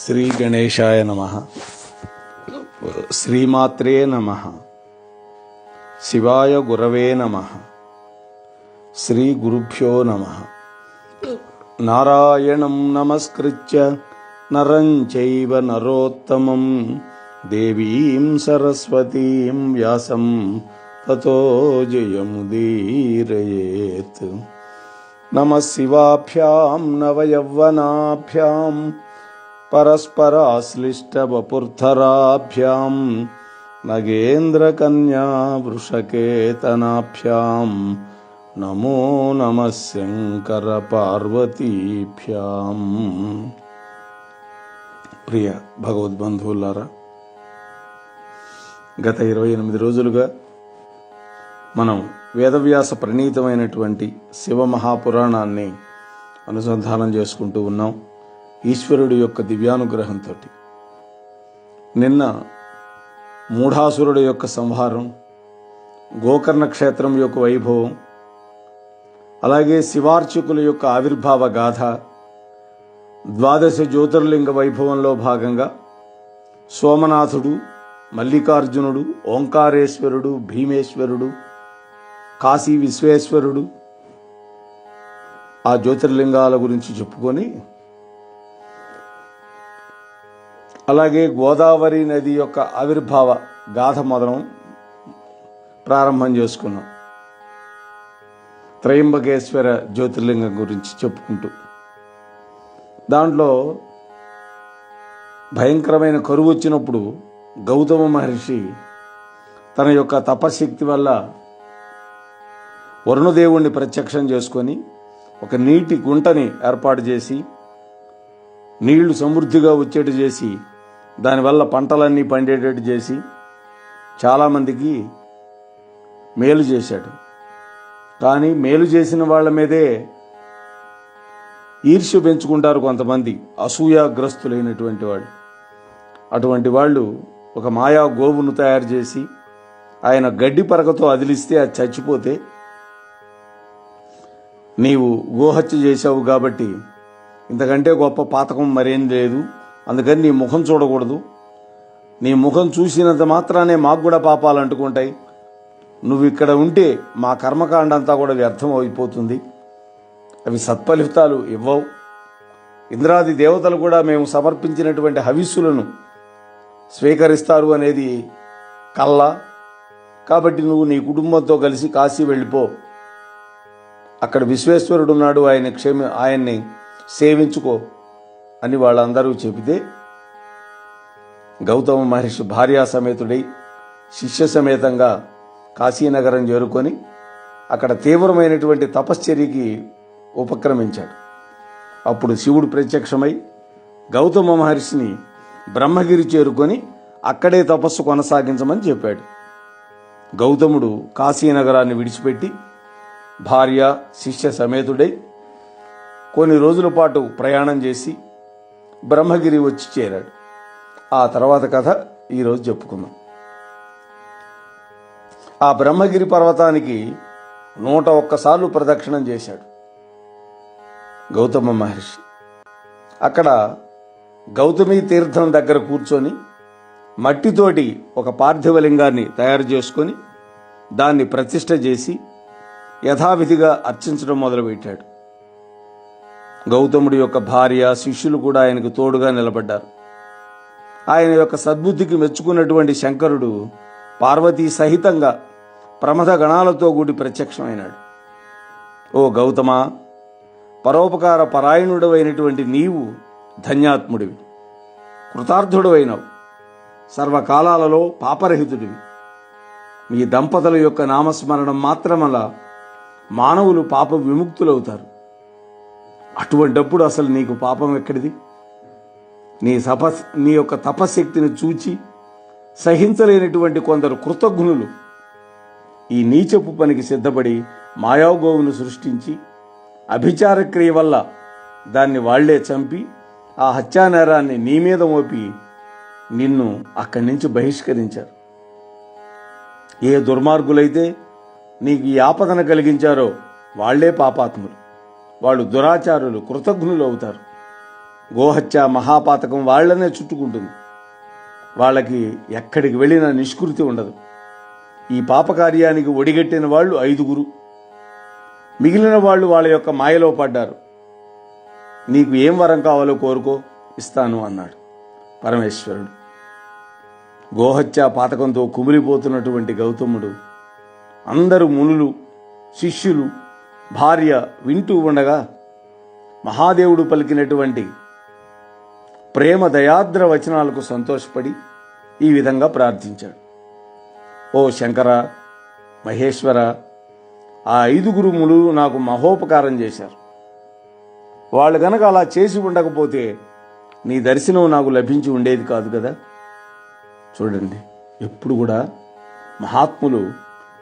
శ్రీ గణేశాయ నమః. శ్రీమాత్రే నమః. శివాయ గురవే నమః. శ్రీ గురుభ్యో నమః. నారాయణం నమస్కృత్య నరం చైవ నరోత్తమం దేవీం సరస్వతీం వ్యాసం తతో జయముదీరయేత్. నమః శివాభ్యాం నవయవ్వనాభ్యాం పరస్పరాశ్లిష్టవపుర్ధరాభ్యాం నగేంద్రకన్యా వృషకేతనాభ్యాం నమో నమః శంకర పార్వతీభ్యాం. ప్రియ భగవద్బంధువులారా, గత 28 రోజులుగా మనం వేదవ్యాస ప్రణీతమైనటువంటి శివమహాపురాణాన్ని అనుసంధానం చేసుకుంటూ ఉన్నాం ఈశ్వరుడి యొక్క దివ్యానుగ్రహంతో. నిన్న మూఢాసురుడి యొక్క సంహారం, గోకర్ణ క్షేత్రం యొక్క వైభవం, అలాగే శివార్చకుల యొక్క ఆవిర్భావ గాథ, 12 జ్యోతిర్లింగ వైభవంలో భాగంగా సోమనాథుడు, మల్లికార్జునుడు, ఓంకారేశ్వరుడు, భీమేశ్వరుడు, కాశీ విశ్వేశ్వరుడు, ఆ జ్యోతిర్లింగాల గురించి చెప్పుకొని, అలాగే గోదావరి నది యొక్క ఆవిర్భావ గాథ ప్రారంభం చేసుకున్నాం. త్రయంబకేశ్వర జ్యోతిర్లింగం గురించి చెప్పుకుంటూ, దాంట్లో భయంకరమైన కరువు వచ్చినప్పుడు గౌతమ మహర్షి తన యొక్క తపశక్తి వల్ల వరుణదేవుణ్ణి ప్రత్యక్షం చేసుకొని ఒక నీటి గుంటని ఏర్పాటు చేసి, నీళ్లు సమృద్ధిగా వచ్చేట్టు చేసి, దానివల్ల పంటలన్నీ పండేటట్టు చేసి చాలామందికి మేలు చేశాడు. కానీ మేలు చేసిన వాళ్ళ మీదే ఈర్ష్య పెంచుకుంటారు కొంతమంది అసూయాగ్రస్తులైనటువంటి వాళ్ళు. అటువంటి వాళ్ళు ఒక మాయా గోవును తయారు చేసి ఆయన గడ్డి పరకతో అదిలిస్తే అది చచ్చిపోతే, నీవు గోహత్య చేశావు కాబట్టి ఇంతకంటే గొప్ప పాతకం మరేం లేదు, అందుకని నీ ముఖం చూడకూడదు, నీ ముఖం చూసినంత మాత్రానే మాకు కూడా పాపాలు అంటుకుంటాయి, నువ్వు ఇక్కడ ఉంటే మా కర్మకాండ అంతా కూడా వ్యర్థం అయిపోతుంది, అవి సత్ఫలితాలు ఇవ్వవు, ఇంద్రాది దేవతలు కూడా మేము సమర్పించినటువంటి హవిస్సులను స్వీకరిస్తారు అనేది కల్ల, కాబట్టి నువ్వు నీ కుటుంబంతో కలిసి కాశీ వెళ్ళిపో, అక్కడ విశ్వేశ్వరుడు ఉన్నాడు, ఆయన్ని సేవించుకో అని వాళ్ళందరూ చెబితే, గౌతమ మహర్షి భార్యా సమేతుడై శిష్య సమేతంగా కాశీనగరం చేరుకొని అక్కడ తీవ్రమైనటువంటి తపశ్చర్యకి ఉపక్రమించాడు. అప్పుడు శివుడు ప్రత్యక్షమై గౌతమ మహర్షిని బ్రహ్మగిరి చేరుకొని అక్కడే తపస్సు కొనసాగించమని చెప్పాడు. గౌతముడు కాశీనగరాన్ని విడిచిపెట్టి భార్య శిష్య సమేతుడై కొన్ని రోజుల పాటు ప్రయాణం చేసి బ్రహ్మగిరి వచ్చి చేరాడు. ఆ తర్వాత కథ ఈరోజు చెప్పుకుందాం. ఆ బ్రహ్మగిరి పర్వతానికి 101 సార్లు ప్రదక్షిణం చేశాడు గౌతమ మహర్షి. అక్కడ గౌతమి తీర్థం దగ్గర కూర్చొని మట్టితోటి ఒక పార్థివలింగాన్ని తయారు చేసుకొని దాన్ని ప్రతిష్ఠ చేసి యథావిధిగా అర్చించడం మొదలుపెట్టాడు. గౌతముడి యొక్క భార్య శిష్యులు కూడా ఆయనకు తోడుగా నిలబడ్డారు. ఆయన యొక్క సద్బుద్ధికి మెచ్చుకున్నటువంటి శంకరుడు పార్వతీ సహితంగా ప్రమథ గణాలతో కూడి ప్రత్యక్షమైనాడు. ఓ గౌతమ, పరోపకార పరాయణుడవైనటువంటి నీవు ధన్యాత్ముడివి, కృతార్థుడవైనవు, సర్వకాలాలలో పాపరహితుడివి. మీ దంపతుల యొక్క నామస్మరణం మాత్రమల్ల మానవులు పాప విముక్తులవుతారు. అటువంటప్పుడు అసలు నీకు పాపం ఎక్కడిది? నీ యొక్క తపశక్తిని చూచి సహించలేనటువంటి కొందరు కృతజ్ఞులు ఈ నీచపు పనికి సిద్ధపడి మాయాగోవును సృష్టించి అభిచారక్రియ వల్ల దాన్ని వాళ్లే చంపి ఆ హత్యానేరాన్ని నీ మీద మోపి నిన్ను అక్కడి నుంచి బహిష్కరించారు. ఏ దుర్మార్గులైతే నీకు ఈ ఆపదను కలిగించారో వాళ్లే పాపాత్ములు, వాళ్ళు దురాచారులు, కృతజ్ఞులు అవుతారు. గోహత్య మహాపాతకం వాళ్లనే చుట్టుకుంటుంది. వాళ్ళకి ఎక్కడికి వెళ్ళినా నిష్కృతి ఉండదు. ఈ పాపకార్యానికి ఒడిగట్టిన వాళ్ళు 5. మిగిలిన వాళ్ళు వాళ్ళ యొక్క మాయలో పడ్డారు. నీకు ఏం వరం కావాలో కోరుకో, ఇస్తాను అన్నాడు పరమేశ్వరుడు. గోహత్య పాతకంతో కుమిలిపోతున్నటువంటి గౌతముడు అందరూ మునులు, శిష్యులు, భార్య వింటూ ఉండగా మహాదేవుడు పలికినటువంటి ప్రేమ దయాద్ర వచనాలకు సంతోషపడి ఈ విధంగా ప్రార్థించాడు. ఓ శంకర, మహేశ్వర, ఆ 5 మునులు నాకు మహోపకారం చేశారు. వాళ్ళు గనక అలా చేసి ఉండకపోతే నీ దర్శనం నాకు లభించి ఉండేది కాదు కదా. చూడండి, ఎప్పుడు కూడా మహాత్ములు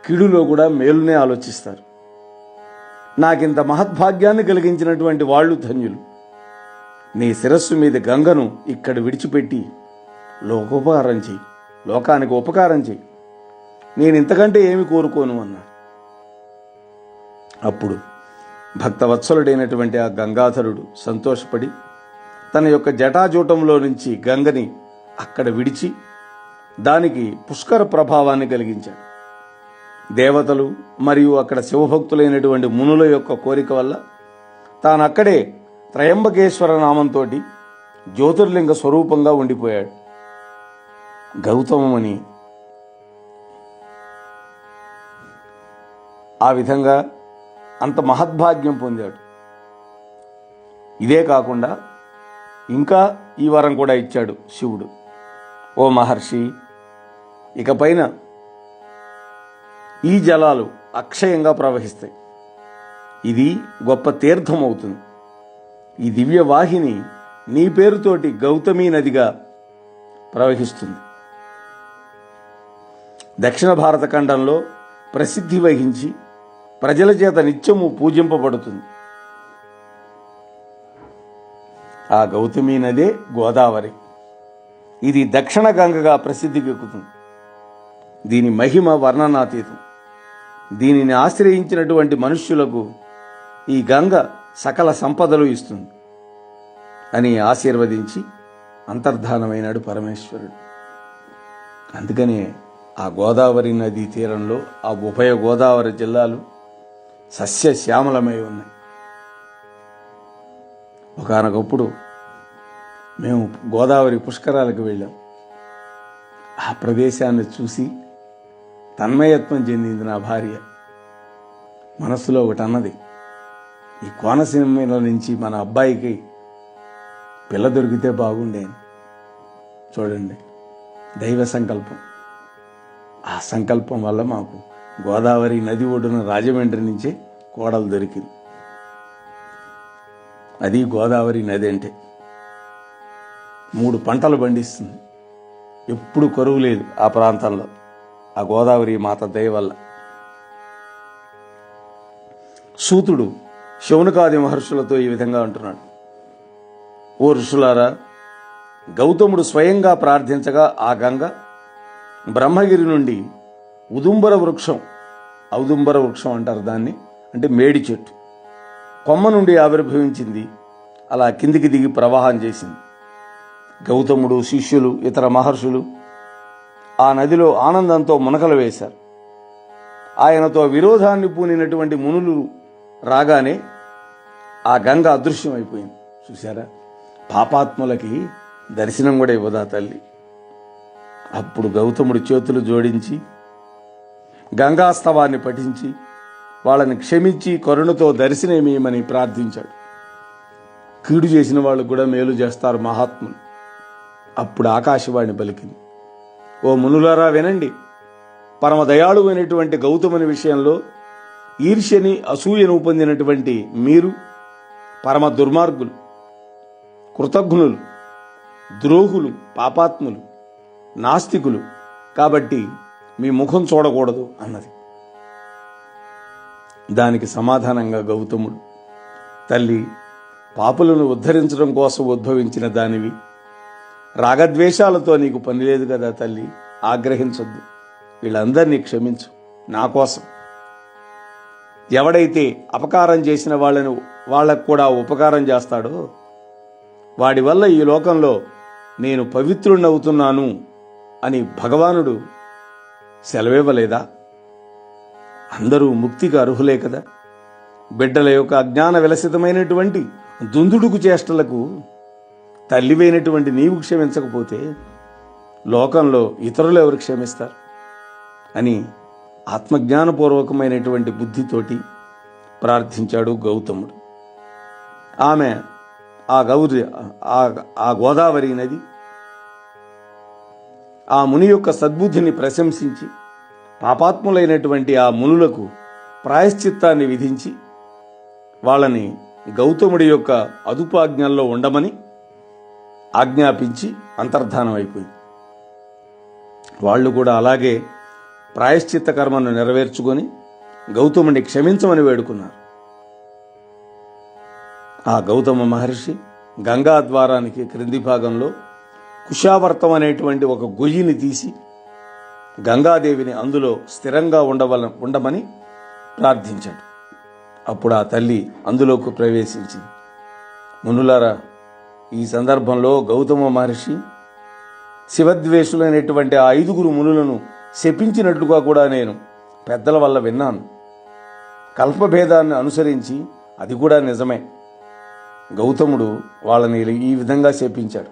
కీడులో కూడా మేలునే ఆలోచిస్తారు. నాకింత మహద్భాగ్యాన్ని కలిగించినటువంటి వాళ్ళు ధన్యులు. నీ శిరస్సు మీద గంగను ఇక్కడ విడిచిపెట్టి లోకానికి ఉపకారం చెయ్యి. నేను ఇంతకంటే ఏమి కోరుకోను అన్నాడు. అప్పుడు భక్తవత్సలుడైనటువంటి ఆ గంగాధరుడు సంతోషపడి తన యొక్క జటాజూటంలో నుంచి గంగని అక్కడ విడిచి దానికి పుష్కర ప్రభావాన్ని కలిగించాడు. దేవతలు మరియు అక్కడ శివభక్తులైనటువంటి మునుల యొక్క కోరిక వల్ల తానక్కడే త్రయంబకేశ్వర నామంతో జ్యోతిర్లింగ స్వరూపంగా ఉండిపోయాడు. గౌతమముని ఆ విధంగా అంత మహద్భాగ్యం పొందాడు. ఇదే కాకుండా ఇంకా ఈ వరం కూడా ఇచ్చాడు శివుడు. ఓ మహర్షి, ఇకపైన ఈ జలాలు అక్షయంగా ప్రవహిస్తాయి. ఇది గొప్ప తీర్థం అవుతుంది. ఈ దివ్య వాహిని నీ పేరుతోటి గౌతమీ నదిగా ప్రవహిస్తుంది. దక్షిణ భారత ఖండంలో ప్రసిద్ధి వహించి ప్రజల చేత నిత్యము పూజింపబడుతుంది. ఆ గౌతమీ నదే గోదావరి. ఇది దక్షిణ గంగగా ప్రసిద్ధికెక్కుతుంది. దీని మహిమ వర్ణనాతీతం. దీనిని ఆశ్రయించినటువంటి మనుష్యులకు ఈ గంగ సకల సంపదలు ఇస్తుంది అని ఆశీర్వదించి అంతర్ధానమైనాడు పరమేశ్వరుడు. అందుకనే ఆ గోదావరి నదీ తీరంలో ఆ ఉభయ గోదావరి జిల్లాలు సస్యశ్యామలమై ఉన్నాయి. ఒకానొకప్పుడు మేము గోదావరి పుష్కరాలకు వెళ్ళాం. ఆ ప్రదేశాన్ని చూసి తన్మయత్వం చెందింది నా భార్య. మనస్సులో ఒకటి అన్నది, ఈ కోనసీమలో నుంచి మన అబ్బాయికి పిల్ల దొరికితే బాగుండే. చూడండి, దైవ సంకల్పం. ఆ సంకల్పం వల్ల మాకు గోదావరి నది ఒడ్డున రాజమండ్రి నుంచే కోడలు దొరికింది. అది గోదావరి నది అంటే 3 పంటలు పండిస్తుంది. ఎప్పుడు కరువు లేదు ఆ ప్రాంతంలో, ఆ గోదావరి మాత దయ వల్ల. సూతుడు శౌనకాది మహర్షులతో ఈ విధంగా అంటున్నాడు, ఓ ఋషులారా, గౌతముడు స్వయంగా ప్రార్థించగా ఆ గంగ బ్రహ్మగిరి నుండి ఔదుంబర వృక్షం అంటారు దాన్ని, అంటే మేడి చెట్టు కొమ్మ నుండి ఆవిర్భవించింది. అలా కిందికి దిగి ప్రవాహం చేసింది. గౌతముడు, శిష్యులు, ఇతర మహర్షులు ఆ నదిలో ఆనందంతో మునకలు వేశారు. ఆయనతో విరోధాన్ని పూనినటువంటి మునులు రాగానే ఆ గంగ అదృశ్యమైపోయింది. చూశారా, పాపాత్ములకి దర్శనం కూడా ఇవ్వదా తల్లి. అప్పుడు గౌతముడు చేతులు జోడించి గంగాస్తవాన్ని పఠించి వాళ్ళని క్షమించి కరుణతో దర్శనమేమని ప్రార్థించాడు. కీడు చేసిన వాళ్ళకు కూడా మేలు చేస్తారు మహాత్ములు. అప్పుడు ఆకాశవాణి పలికింది, ఓ మునులారా వినండి, పరమ దయాళువైనటువంటి గౌతముని విషయంలో ఈర్ష్యని, అసూయను పొందినటువంటి మీరు పరమ దుర్మార్గులు, కృతజ్ఞులు, ద్రోహులు, పాపాత్ములు, నాస్తికులు. కాబట్టి మీ ముఖం చూడకూడదు అన్నది. దానికి సమాధానంగా గౌతముడు, తల్లి, పాపులను ఉద్ధరించడం కోసం ఉద్భవించిన దానివి, రాగద్వేషాలతో నీకు పని లేదు కదా తల్లి, ఆగ్రహించొద్దు. వీళ్ళందరినీ క్షమించు నా కోసం. ఎవడైతే అపకారం చేసిన వాళ్ళకు కూడా ఉపకారం చేస్తాడో వాడి వల్ల ఈ లోకంలో నేను పవిత్రుణ్ణవుతున్నాను అని భగవానుడు సెలవివ్వలేదా? అందరూ ముక్తికి అర్హులే కదా. బిడ్డల యొక్క అజ్ఞాన విలసితమైనటువంటి దుందుడుకు చేష్టలకు తల్లివైనటువంటి నీవు క్షమించకపోతే లోకంలో ఇతరులు ఎవరు క్షమిస్తారు అని ఆత్మజ్ఞానపూర్వకమైనటువంటి బుద్ధితోటి ప్రార్థించాడు గౌతముడు. ఆమె ఆ గోదావరి నది ఆ ముని యొక్క సద్బుద్ధిని ప్రశంసించి పాపాత్ములైనటువంటి ఆ మునులకు ప్రాయశ్చిత్తాన్ని విధించి వాళ్ళని గౌతముడి యొక్క అదుపాజ్ఞల్లో ఉండమని ఆజ్ఞాపించి అంతర్ధానం అయిపోయింది. వాళ్ళు కూడా అలాగే ప్రాయశ్చిత్త కర్మను నెరవేర్చుకొని గౌతముడిని క్షమించమని వేడుకున్నారు. ఆ గౌతమ మహర్షి గంగా ద్వారానికి క్రింది భాగంలో కుశావర్తం అనేటువంటి ఒక గొయ్యిని తీసి గంగాదేవిని అందులో స్థిరంగా ఉండమని ప్రార్థించాడు. అప్పుడు ఆ తల్లి అందులోకి ప్రవేశించింది. మునులారా, ఈ సందర్భంలో గౌతమ మహర్షి శివద్వేషులైనటువంటి ఆ 5 మునులను శపించినట్లుగా కూడా నేను పెద్దల వల్ల విన్నాను. కల్పభేదాన్ని అనుసరించి అది కూడా నిజమే. గౌతముడు వాళ్ళని ఈ విధంగా శపించాడు.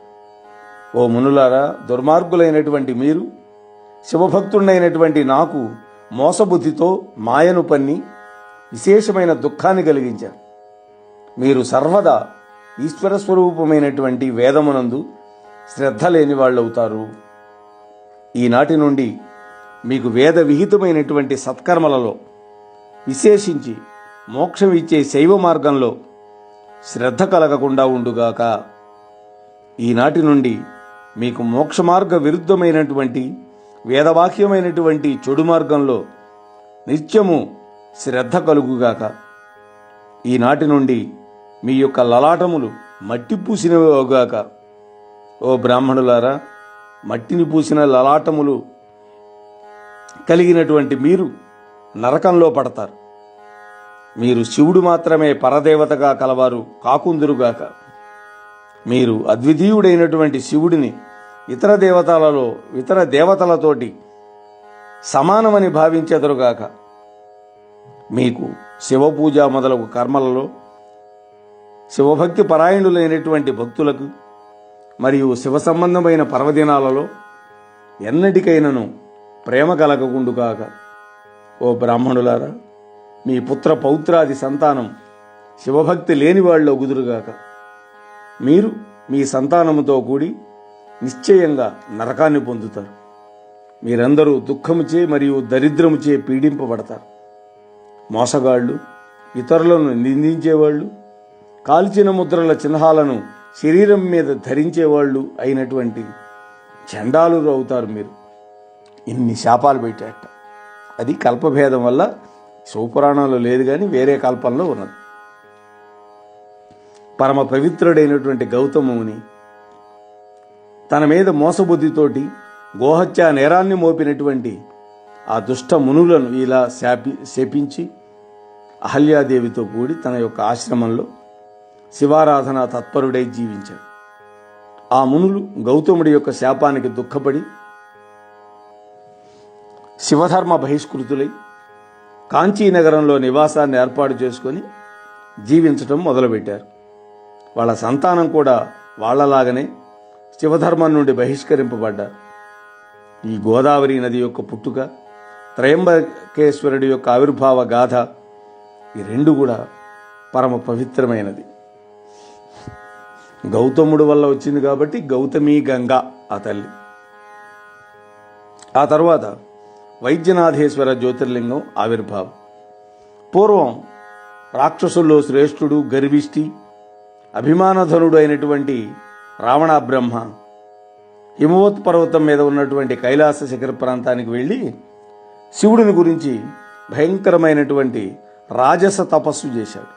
ఓ మునులారా, దుర్మార్గులైనటువంటి మీరు శివభక్తుడైనటువంటి నాకు మోసబుద్ధితో మాయను పన్ని విశేషమైన దుఃఖాన్ని కలిగించారు. మీరు సర్వదా ఈశ్వర స్వరూపమైనటువంటి వేదమునందు శ్రద్ధ లేని వాళ్ళవుతారు. ఈనాటి నుండి మీకు వేద విహితమైనటువంటి సత్కర్మలలో విశేషించి మోక్షం ఇచ్చే శైవ మార్గంలో శ్రద్ధ కలగకుండా ఉండుగాక. ఈనాటి నుండి మీకు మోక్ష మార్గ విరుద్ధమైనటువంటి వేదవాక్యమైనటువంటి చెడు మార్గంలో నిత్యము శ్రద్ధ కలుగుగాక. ఈనాటి నుండి మీ యొక్క లలాటములు మట్టి పూసినవి అవుగాక. ఓ బ్రాహ్మణులారా, మట్టిని పూసిన లలాటములు కలిగినటువంటి మీరు నరకంలో పడతారు. మీరు శివుడు మాత్రమే పరదేవతగా కలవారు కాకుందురుగాక. మీరు అద్వితీయుడైనటువంటి శివుడిని ఇతర దేవతలతోటి సమానమని భావించెదరుగాక. మీకు శివపూజ మొదలగు కర్మలలో శివభక్తి పరాయణులైనటువంటి భక్తులకు మరియు శివ సంబంధమైన పర్వదినాలలో ఎన్నటికైనను ప్రేమ కలగకుండుగాక. ఓ బ్రాహ్మణులారా, మీ పుత్ర పౌత్రాది సంతానం శివభక్తి లేని వాళ్ళు ఒగుదురుగాక. మీరు మీ సంతానముతో కూడి నిశ్చయంగా నరకాన్ని పొందుతారు. మీరందరూ దుఃఖముచే మరియు దరిద్రముచే పీడింపబడతారు. మోసగాళ్ళు, ఇతరులను నిందించేవాళ్ళు, కాల్చిన ముద్రల చిహ్నాలను శరీరం మీద ధరించేవాళ్ళు అయినటువంటి చండాలురు అవుతారు మీరు. ఇన్ని శాపాలు పెట్టాట. అది కల్పభేదం వల్ల శివపురాణంలో లేదు, కానీ వేరే కల్పంలో ఉన్నది. పరమ పవిత్రుడైనటువంటి గౌతముని తన మీద మోసబుద్ధితోటి గోహత్య నేరాన్ని మోపినటువంటి ఆ దుష్ట మునులను ఇలా శపించి అహల్యాదేవితో కూడి తన యొక్క ఆశ్రమంలో శివారాధన తత్పరుడై జీవించాడు. ఆ మునులు గౌతముడి యొక్క శాపానికి దుఃఖపడి శివధర్మ బహిష్కృతులై కాంచీనగరంలో నివాసాన్ని ఏర్పాటు చేసుకొని జీవించటం మొదలుపెట్టారు. వాళ్ళ సంతానం కూడా వాళ్లలాగనే శివధర్మం నుండి బహిష్కరింపబడ్డారు. ఈ గోదావరి నది యొక్క పుట్టుక, త్రయంబకేశ్వరుడి యొక్క ఆవిర్భావ గాథ, ఈ రెండు కూడా పరమ పవిత్రమైనది. గౌతముడు వల్ల వచ్చింది కాబట్టి గౌతమి గంగా ఆ తల్లి. ఆ తర్వాత వైద్యనాథేశ్వర జ్యోతిర్లింగం ఆవిర్భావం. పూర్వం రాక్షసుల్లో శ్రేష్ఠుడు, గర్విష్టి, అభిమానధనుడు అయినటువంటి రావణ బ్రహ్మ హిమవత్ పర్వతం మీద ఉన్నటువంటి కైలాస శిఖర ప్రాంతానికి వెళ్ళి శివుడిని గురించి భయంకరమైనటువంటి రాజస తపస్సు చేశాడు.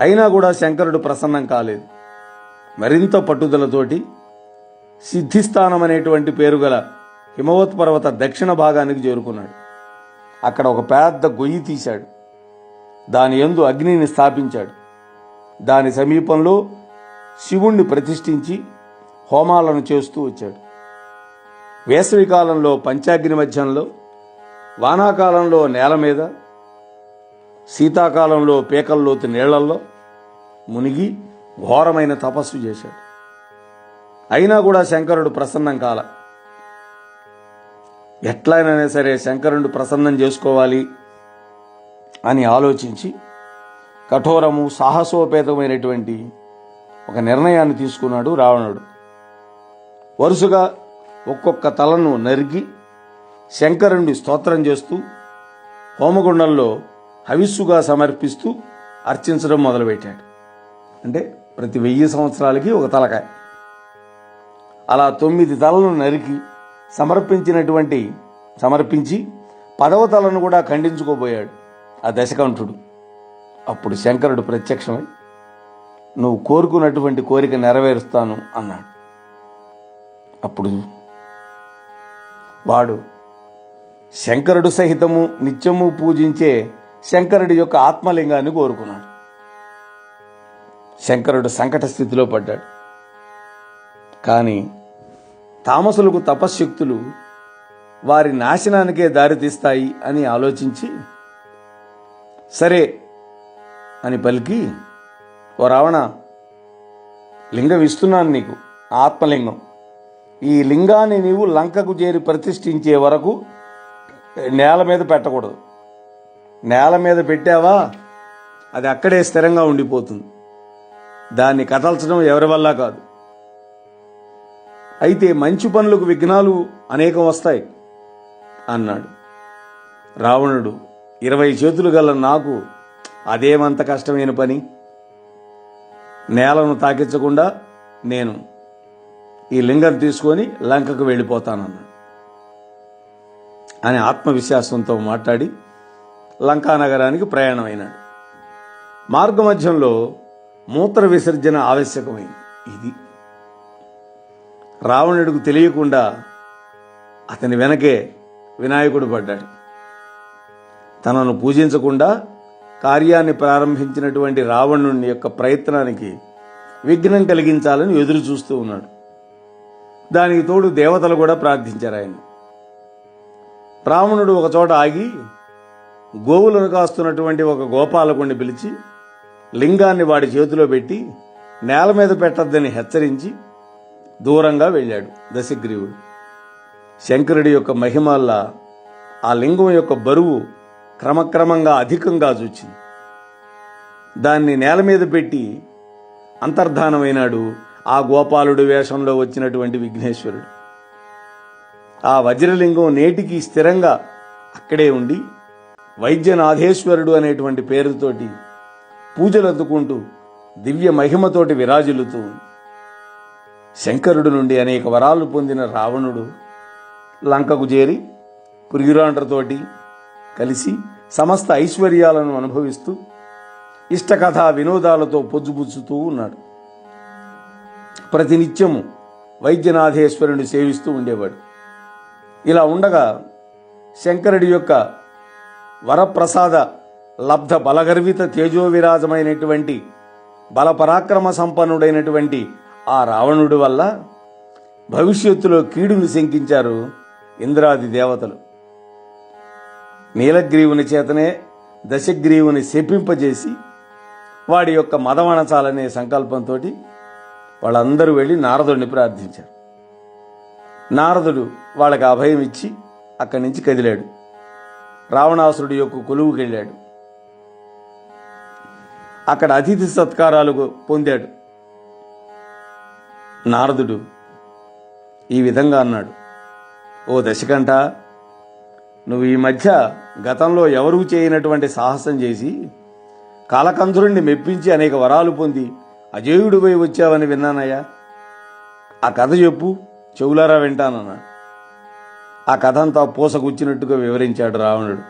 అయినా కూడా శంకరుడు ప్రసన్నం కాలేదు. మరింత పట్టుదలతోటి సిద్ధిస్థానం అనేటువంటి పేరు గల హిమవత్ పర్వత దక్షిణ భాగానికి చేరుకున్నాడు. అక్కడ ఒక పెద్ద గొయ్యి తీశాడు. దాని యందు అగ్నిని స్థాపించాడు. దాని సమీపంలో శివుణ్ణి ప్రతిష్ఠించి హోమాలను చేస్తూ వచ్చాడు. వేసవి కాలంలో పంచాగ్ని మధ్యంలో, వానాకాలంలో నేల మీద, శీతాకాలంలో పీకల్లోతు నీళ్లల్లో మునిగి ఘోరమైన తపస్సు చేశాడు. అయినా కూడా శంకరుడు ప్రసన్నం కాల. ఎట్లయినా సరే శంకరుడు ప్రసన్నం చేసుకోవాలి అని ఆలోచించి కఠోరము సాహసోపేతమైనటువంటి ఒక నిర్ణయాన్ని తీసుకున్నాడు రావణుడు. వరుసగా ఒక్కొక్క తలను నరికి శంకరుణ్ణి స్తోత్రం చేస్తూ హోమగుండంలో హవిస్సుగా సమర్పిస్తూ అర్చించడం మొదలుపెట్టాడు. అంటే ప్రతి 1000 సంవత్సరాలకి ఒక తలకాయ. అలా 9 తలను నరికి సమర్పించి 10వ తలను కూడా ఖండించుకోబోయాడు ఆ దశకంఠుడు. అప్పుడు శంకరుడు ప్రత్యక్షమై, నువ్వు కోరుకున్నటువంటి కోరిక నెరవేరుస్తాను అన్నాడు. అప్పుడు వాడు శంకరుడు సహితము నిత్యము పూజించే శంకరుడి యొక్క ఆత్మలింగాన్ని కోరుకున్నాడు. శంకరుడు సంకట స్థితిలో పడ్డాడు. కానీ తామసులకు తపశ్శక్తులు వారి నాశనానికే దారితీస్తాయి అని ఆలోచించి, సరే అని పలికి, ఓ రావణ, లింగం ఇస్తున్నాను నీకు, ఆత్మలింగం. ఈ లింగాన్ని నీవు లంకకు చేరి ప్రతిష్ఠించే వరకు నేల మీద పెట్టకూడదు. నేల మీద పెట్టావా అది అక్కడే స్థిరంగా ఉండిపోతుంది. దాన్ని కదల్చడం ఎవరి వల్ల కాదు. అయితే మంచి పనులకు విఘ్నాలు అనేకం వస్తాయి అన్నాడు. రావణుడు, 20 చేతులు గల నాకు అదేమంత కష్టమైన పని, నేలను తాకించకుండా నేను ఈ లింగం తీసుకొని లంకకు వెళ్ళిపోతానన్నాడు అని ఆత్మవిశ్వాసంతో మాట్లాడి లంకా నగరానికి ప్రయాణమైనాడు. మార్గమధ్యంలో మూత్ర విసర్జన ఆవశ్యకమైంది. ఇది రావణుడికి తెలియకుండా అతని వెనకే వినాయకుడు పడ్డాడు. తనను పూజించకుండా కార్యాన్ని ప్రారంభించినటువంటి రావణుని యొక్క ప్రయత్నానికి విఘ్నం కలిగించాలని ఎదురు చూస్తూ ఉన్నాడు. దానికి తోడు దేవతలు కూడా ప్రార్థించారు ఆయన. బ్రాహ్మణుడు ఒక చోట ఆగి గోవులను కాస్తున్నటువంటి ఒక గోపాలకుడిని పిలిచి లింగాన్ని వాడి చేతిలో పెట్టి నేల మీద పెట్టద్దని హెచ్చరించి దూరంగా వెళ్ళాడు దశగ్రీవుడు. శంకరుడి యొక్క మహిమల్లా ఆ లింగం యొక్క బరువు క్రమక్రమంగా అధికంగా చూచింది. దాన్ని నేల మీద పెట్టి అంతర్ధానమైనాడు ఆ గోపాలుడు వేషంలో వచ్చినటువంటి విఘ్నేశ్వరుడు. ఆ వజ్రలింగం నేటికి స్థిరంగా అక్కడే ఉండి వైద్యనాథేశ్వరుడు అనేటువంటి పేరుతోటి పూజలు అందుకుంటూ దివ్య మహిమతోటి విరాజిల్లుతూ శంకరుడు నుండి అనేక వరాలు పొందిన రావణుడు లంకకు చేరి పురిగిరాండ్రతోటి కలిసి సమస్త ఐశ్వర్యాలను అనుభవిస్తూ ఇష్టకథా వినోదాలతో పొజ్జుపుచ్చుతూ ఉన్నాడు. ప్రతినిత్యము వైద్యనాథేశ్వరుని సేవిస్తూ ఉండేవాడు. ఇలా ఉండగా శంకరుడి యొక్క వరప్రసాద లబ్ధ బలగర్విత తేజోవిరాజమైనటువంటి బలపరాక్రమ సంపన్నుడైనటువంటి ఆ రావణుడి వల్ల భవిష్యత్తులో కీడుని శంకించారు ఇంద్రాది దేవతలు. నీలగ్రీవుని చేతనే దశగ్రీవుని శపింపజేసి వాడి యొక్క మదమణచాలనే సంకల్పంతో వాళ్ళందరూ వెళ్ళి నారదుడిని ప్రార్థించారు. నారదుడు వాళ్ళకి అభయం ఇచ్చి అక్కడి నుంచి కదిలాడు. రావణాసురుడి యొక్క కొలువుకి వెళ్ళాడు. అక్కడ అతిథి సత్కారాలు పొందాడు. నారదుడు ఈ విధంగా అన్నాడు, ఓ దశకంఠ, నువ్వు ఈ మధ్య గతంలో ఎవరూ చేయనటువంటి సాహసం చేసి కాలకంధురుణ్ణి మెప్పించి అనేక వరాలు పొంది అజేయుడిపై వచ్చావని విన్నానయ్యా. ఆ కథ చెప్పు, చెవులారా వింటానన్నా. ఆ కథ అంతా పూసగుచ్చినట్టుగా వివరించాడు రావణుడు.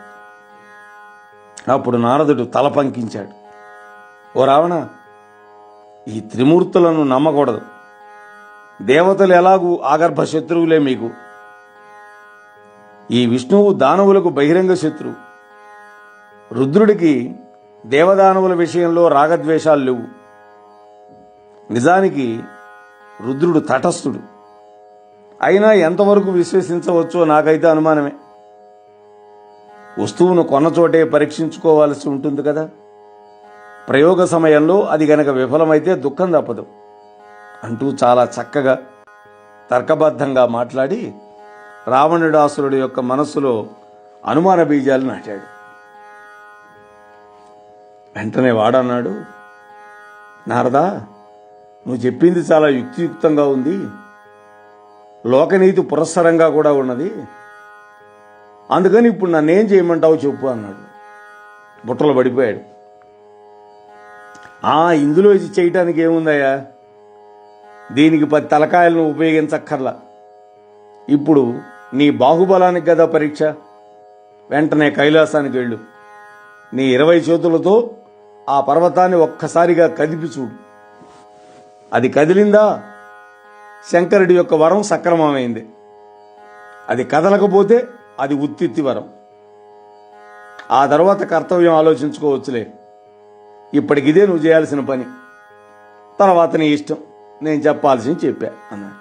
అప్పుడు నారదుడు తల పంకించాడు. ఓ రావణ, ఈ త్రిమూర్తులను నమ్మకూడదు. దేవతలు ఎలాగూ ఆగర్భ శత్రువులే మీకు. ఈ విష్ణువు దానవులకు బహిరంగ శత్రువు. రుద్రుడికి దేవదానవుల విషయంలో రాగద్వేషాలు లేవు. నిజానికి రుద్రుడు తటస్థుడు. అయినా ఎంతవరకు విశ్వసించవచ్చో నాకైతే అనుమానమే. వస్తువును కొన్న చోటే పరీక్షించుకోవాల్సి ఉంటుంది కదా. ప్రయోగ సమయంలో అది గనక విఫలమైతే దుఃఖం తప్పదు అంటూ చాలా చక్కగా తర్కబద్ధంగా మాట్లాడి రావణుడాసురుడి యొక్క మనస్సులో అనుమాన బీజాలు నాటాడు. వెంటనే వాడన్నాడు, నారదా, నువ్వు చెప్పింది చాలా యుక్తియుక్తంగా ఉంది, లోకనీతి పురస్సరంగా కూడా ఉన్నది. అందుకని ఇప్పుడు నన్నేం చేయమంటావు చెప్పు అన్నాడు. బుట్టలు పడిపోయాడు. ఇందులో ఇది చేయటానికి ఏముందయ్యా, దీనికి 10 తలకాయలను ఉపయోగించక్కర్లా. ఇప్పుడు నీ బాహుబలానికి కదా పరీక్ష. వెంటనే కైలాసానికి వెళ్ళు. నీ 20 చేతులతో ఆ పర్వతాన్ని ఒక్కసారిగా కదిపి చూడు. అది కదిలిందా, శంకరుడి యొక్క వరం సక్రమమైంది. అది కదలకపోతే అది ఉత్తిత్తి వరం. ఆ తర్వాత కర్తవ్యం ఆలోచించుకోవచ్చులే. ఇప్పటికిదే నువ్వు చేయాల్సిన పని. తర్వాత నీ ఇష్టం, నేను చెప్పాల్సింది చెప్పా అన్నాడు.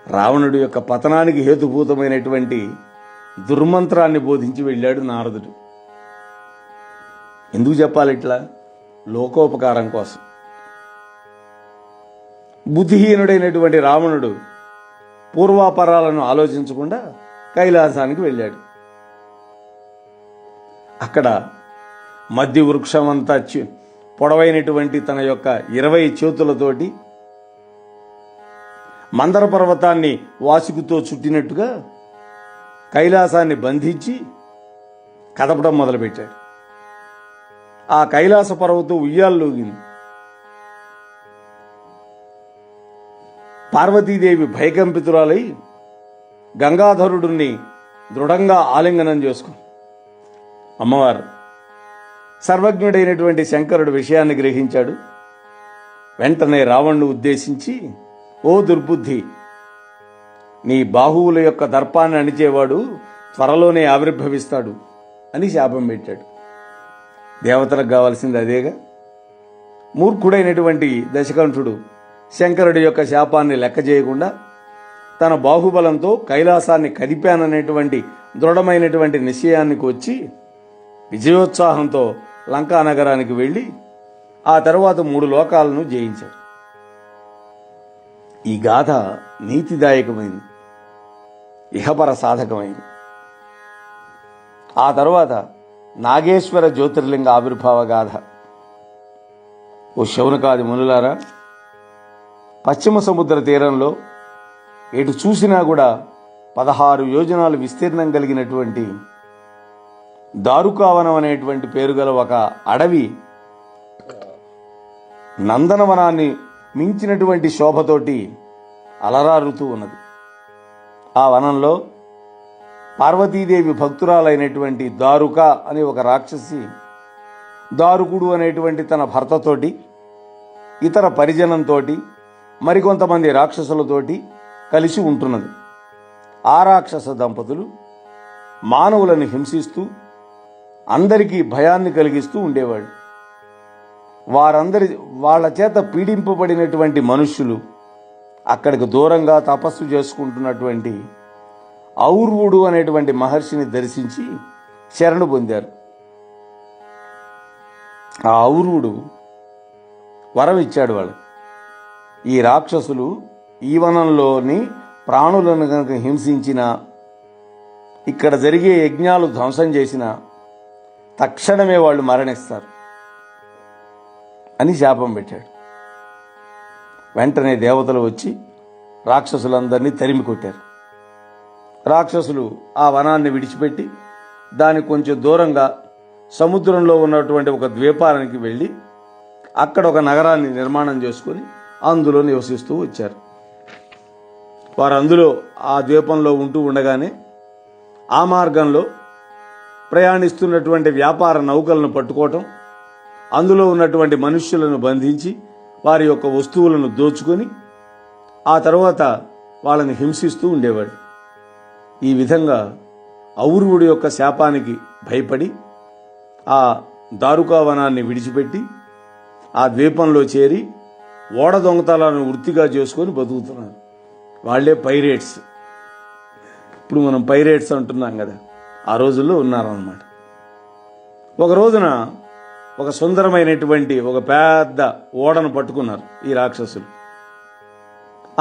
రావణుడి యొక్క పతనానికి హేతుభూతమైనటువంటి దుర్మంత్రాన్ని బోధించి వెళ్ళాడు నారదుడు. ఎందుకు చెప్పాలి ఇట్లా? లోకోపకారం కోసం. బుద్ధిహీనుడైనటువంటి రావణుడు పూర్వాపరాలను ఆలోచించకుండా కైలాసానికి వెళ్ళాడు. అక్కడ మధ్య వృక్షమంతా పొడవైనటువంటి తన యొక్క 20 చేతులతోటి మందర పర్వతాన్ని వాసుకుతో చుట్టినట్టుగా కైలాసాన్ని బంధించి కదపడం మొదలుపెట్టాడు. ఆ కైలాస పర్వతం ఉయ్యాల్లోగింది. పార్వతీదేవి భయకంపితురాలై గంగాధరుడిని దృఢంగా ఆలింగనం చేసుకుంది. అమ్మవారు సర్వజ్ఞుడైనటువంటి శంకరుడు విషయాన్ని గ్రహించాడు. వెంటనే రావణ్ణి ఉద్దేశించి, ఓ దుర్బుద్ధి, నీ బాహువుల యొక్క దర్పాన్ని అణిచేవాడు త్వరలోనే ఆవిర్భవిస్తాడు అని శాపం పెట్టాడు. దేవతలకు కావాల్సింది అదేగా. మూర్ఖుడైనటువంటి దశకంఠుడు శంకరుడి యొక్క శాపాన్ని లెక్క చేయకుండా తన బాహుబలంతో కైలాసాన్ని కదిపాననేటువంటి దృఢమైనటువంటి నిశ్చయానికి వచ్చి విజయోత్సాహంతో లంకా నగరానికి వెళ్ళి ఆ తరువాత 3 లోకాలను జయించాడు. ఈ గాథ నీతిదాయకమైంది, ఇహపర సాధకమైంది. ఆ తరువాత నాగేశ్వర జ్యోతిర్లింగ ఆవిర్భావ గాథ. ఓ శౌనకాది మునులారా, పశ్చిమ సముద్ర తీరంలో ఎటు చూసినా కూడా 16 యోజనాలు విస్తీర్ణం కలిగినటువంటి దారుకావనం అనేటువంటి పేరు గల ఒక అడవి నందనవనాన్ని మించినటువంటి శోభతోటి అలరారుతూ ఉన్నది. ఆ వనంలో పార్వతీదేవి భక్తురాలైనటువంటి దారుక అనే ఒక రాక్షసి దారుకుడు అనేటువంటి తన భర్తతోటి, ఇతర పరిజనంతోటి, మరికొంతమంది రాక్షసులతోటి కలిసి ఉంటున్నది. ఆ రాక్షస దంపతులు మానవులను హింసిస్తూ అందరికీ భయాన్ని కలిగిస్తూ ఉండేవాడు. వాళ్ళ చేత పీడింపబడినటువంటి మనుష్యులు అక్కడికి దూరంగా తపస్సు చేసుకుంటున్నటువంటి ఔర్వుడు అనేటువంటి మహర్షిని దర్శించి శరణు పొందారు. ఆ ఔర్వుడు వరం ఇచ్చాడు వాళ్ళకి, ఈ రాక్షసులు ఈ వనంలోని ప్రాణులను కనుక హింసించిన, ఇక్కడ జరిగే యజ్ఞాలు ధ్వంసం చేసిన తక్షణమే వాళ్ళు మరణిస్తారు అని శాపం పెట్టాడు. వెంటనే దేవతలు వచ్చి రాక్షసులందరినీ తరిమి కొట్టారు. రాక్షసులు ఆ వనాన్ని విడిచిపెట్టి దానికి కొంచెం దూరంగా సముద్రంలో ఉన్నటువంటి ఒక ద్వీపానికి వెళ్ళి అక్కడ ఒక నగరాన్ని నిర్మాణం చేసుకొని అందులో నివసిస్తూ వచ్చారు. వారు అందులో ఆ ద్వీపంలో ఉంటూ ఉండగానే ఆ మార్గంలో ప్రయాణిస్తున్నటువంటి వ్యాపార నౌకలను పట్టుకోవటం, అందులో ఉన్నటువంటి మనుష్యులను బంధించి వారి యొక్క వస్తువులను దోచుకొని ఆ తర్వాత వాళ్ళని హింసిస్తూ ఉండేవాడు. ఈ విధంగా ఔర్వుడి యొక్క శాపానికి భయపడి ఆ దారుకావనాన్ని విడిచిపెట్టి ఆ ద్వీపంలో చేరి ఓడ దొంగతనాలను వృత్తిగా చేసుకొని బతుకుతున్నారు. వాళ్లే పైరేట్స్. ఇప్పుడు మనం పైరేట్స్ అంటున్నాం కదా, ఆ రోజుల్లో ఉన్నారన్నమాట. ఒక రోజున ఒక సుందరమైనటువంటి ఒక పెద్ద ఓడను పట్టుకున్నారు ఈ రాక్షసులు.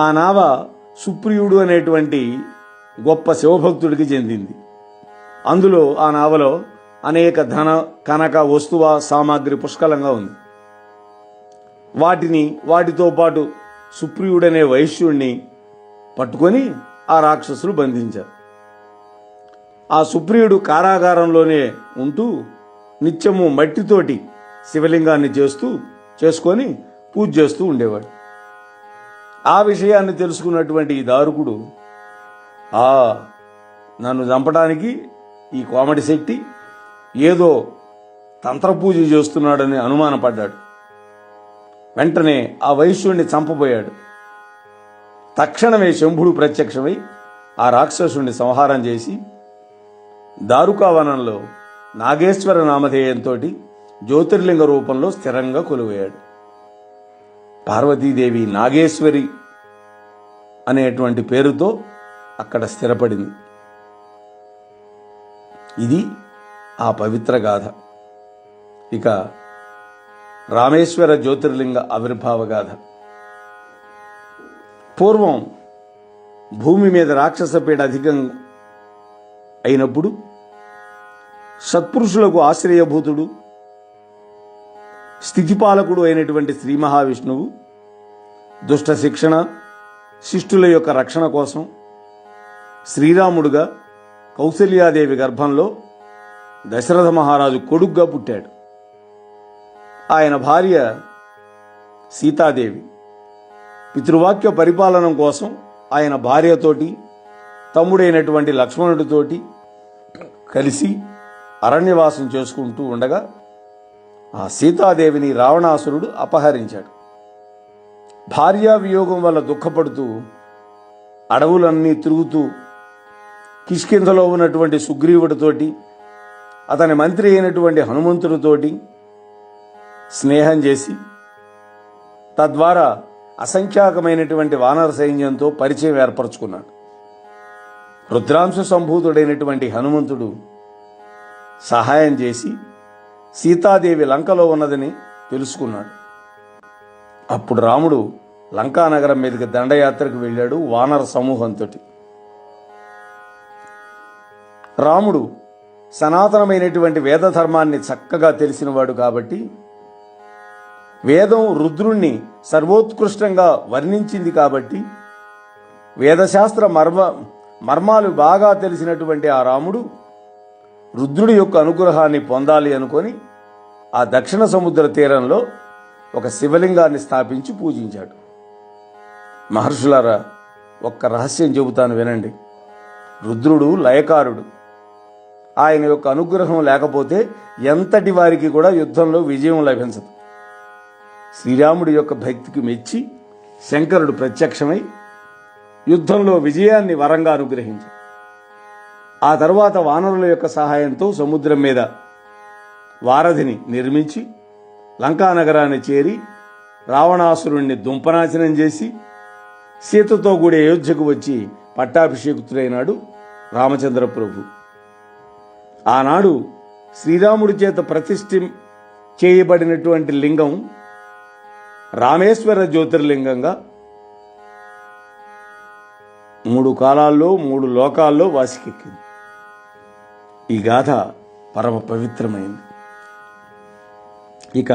ఆ నావ సుప్రియుడు అనేటువంటి గొప్ప శివభక్తుడికి చెందింది. అందులో ఆ నావలో అనేక ధన కనక వస్తువ సామాగ్రి పుష్కలంగా ఉంది. వాటితో పాటు సుప్రియుడనే వైశ్యుణ్ణి పట్టుకొని ఆ రాక్షసులు బంధించారు. ఆ సుప్రియుడు కారాగారంలోనే ఉంటూ నిత్యము మట్టితోటి శివలింగాన్ని చేసుకొని పూజ చేస్తూ ఉండేవాడు. ఆ విషయాన్ని తెలుసుకున్నటువంటి ఈ దారుకుడు, నన్ను చంపడానికి ఈ కోమటి శెట్టి ఏదో తంత్రపూజ చేస్తున్నాడని అనుమానపడ్డాడు. వెంటనే ఆ వైశ్యుణ్ణి చంపబోయాడు. తక్షణమే శంభుడు ప్రత్యక్షమై ఆ రాక్షసుణ్ణి సంహారం చేసి దారుకావనంలో నాగేశ్వర నామధేయంతో జ్యోతిర్లింగ రూపంలో స్థిరంగా కొలువయ్యాడు. పార్వతీదేవి నాగేశ్వరి అనేటువంటి పేరుతో అక్కడ స్థిరపడింది. ఇది ఆ పవిత్ర గాథ. ఇక రామేశ్వర జ్యోతిర్లింగ ఆవిర్భావ గాథ. పూర్వం భూమి మీద రాక్షసపీడ అధికం అయినప్పుడు సత్పురుషులకు ఆశ్రయభూతుడు, స్థితిపాలకుడు అయినటువంటి శ్రీ మహావిష్ణువు దుష్ట శిక్షణ, శిష్టుల యొక్క రక్షణ కోసం శ్రీరాముడుగా కౌసల్యాదేవి గర్భంలో దశరథ మహారాజు కొడుగ్గా పుట్టాడు. ఆయన భార్య సీతాదేవి పితృవాక్య పరిపాలన కోసం ఆయన భార్యతోటి తమ్ముడైనటువంటి లక్ష్మణుడితోటి కలిసి అరణ్యవాసం చేసుకుంటూ ఉండగా ఆ సీతాదేవిని రావణాసురుడు అపహరించాడు. భార్యా వియోగం వల్ల దుఃఖపడుతూ అడవులన్నీ తిరుగుతూ కిష్కింధలో ఉన్నటువంటి సుగ్రీవుడితోటి, అతని మంత్రి అయినటువంటి హనుమంతుడితోటి స్నేహం చేసి తద్వారా అసంఖ్యాకమైనటువంటి వానర సైన్యంతో పరిచయం ఏర్పరచుకున్నాడు. రుద్రాంశ సంభూతుడైనటువంటి హనుమంతుడు సహాయం చేసి సీతాదేవి లంకలో ఉన్నదని తెలుసుకున్నాడు. అప్పుడు రాముడు లంకానగరం మీదకి దండయాత్రకు వెళ్ళాడు వానర సమూహంతో. రాముడు సనాతనమైనటువంటి వేద ధర్మాన్ని చక్కగా తెలిసినవాడు కాబట్టి, వేదం రుద్రుణ్ణి సర్వోత్కృష్టంగా వర్ణించింది కాబట్టి, వేదశాస్త్ర మర్మాలు బాగా తెలిసినటువంటి ఆ రాముడు రుద్రుడి యొక్క అనుగ్రహాన్ని పొందాలి అనుకొని ఆ దక్షిణ సముద్ర తీరంలో ఒక శివలింగాన్ని స్థాపించి పూజించాడు. మహర్షులారా, ఒక్క రహస్యం చెబుతాను వినండి. రుద్రుడు లయకారుడు. ఆయన యొక్క అనుగ్రహం లేకపోతే ఎంతటి వారికి కూడా యుద్ధంలో విజయం లభించదు. శ్రీరాముడి యొక్క భక్తికి మెచ్చి శంకరుడు ప్రత్యక్షమై యుద్ధంలో విజయాన్ని వరంగా అనుగ్రహించాడు. ఆ తర్వాత వానరుల యొక్క సహాయంతో సముద్రం మీద వారధిని నిర్మించి లంకానగరాన్ని చేరి రావణాసురుణ్ణి దుంపనాశనం చేసి సీతతో కూడి అయోధ్యకు వచ్చి పట్టాభిషేకుతుడైనాడు రామచంద్ర ప్రభు. ఆనాడు శ్రీరాముడి చేత ప్రతిష్ఠ చేయబడినటువంటి లింగం రామేశ్వర జ్యోతిర్లింగంగా 3 కాలాల్లో 3 లోకాల్లో వాసికెక్కింది. ఈ గాథ పరమ పవిత్రమైంది. ఇక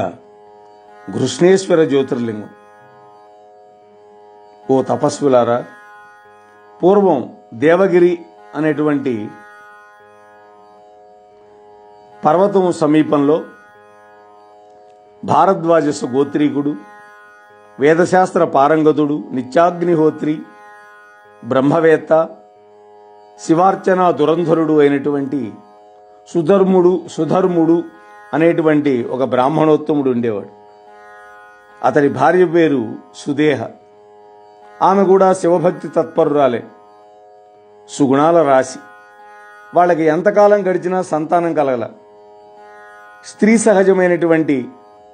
కృష్ణేశ్వర జ్యోతిర్లింగం. ఓ తపస్సులారా, పూర్వం దేవగిరి అనేటువంటి పర్వతం సమీపంలో భారద్వాజ గోత్రీకుడు, వేదశాస్త్ర పారంగతుడు, నిత్యాగ్నిహోత్రి, బ్రహ్మవేత్త, శివార్చన దురంధరుడు అయినటువంటి సుధర్ముడు అనేటువంటి ఒక బ్రాహ్మణోత్తముడు ఉండేవాడు. అతని భార్య పేరు సుదేహ. ఆమె కూడా శివభక్తి తత్పరురాలే, సుగుణాల రాశి. వాళ్ళకి ఎంతకాలం గడిచినా సంతానం కలగల. స్త్రీ సహజమైనటువంటి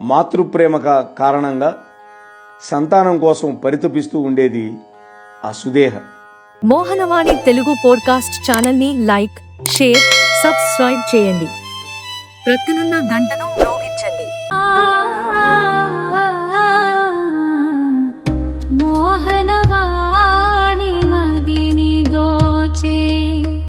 మాతృప్రేమ కారణంగా సంతానం కోసం పరితపిస్తూ ఉండేది ఆ సుదేహ. మోహనవాణి తెలుగు పోడ్కాస్ట్ ఛానల్ ని లైక్, షేర్, సబ్స్క్రైబ్ చేయండి. ప్రక్కనున్న గంటను మ్రోగించండి.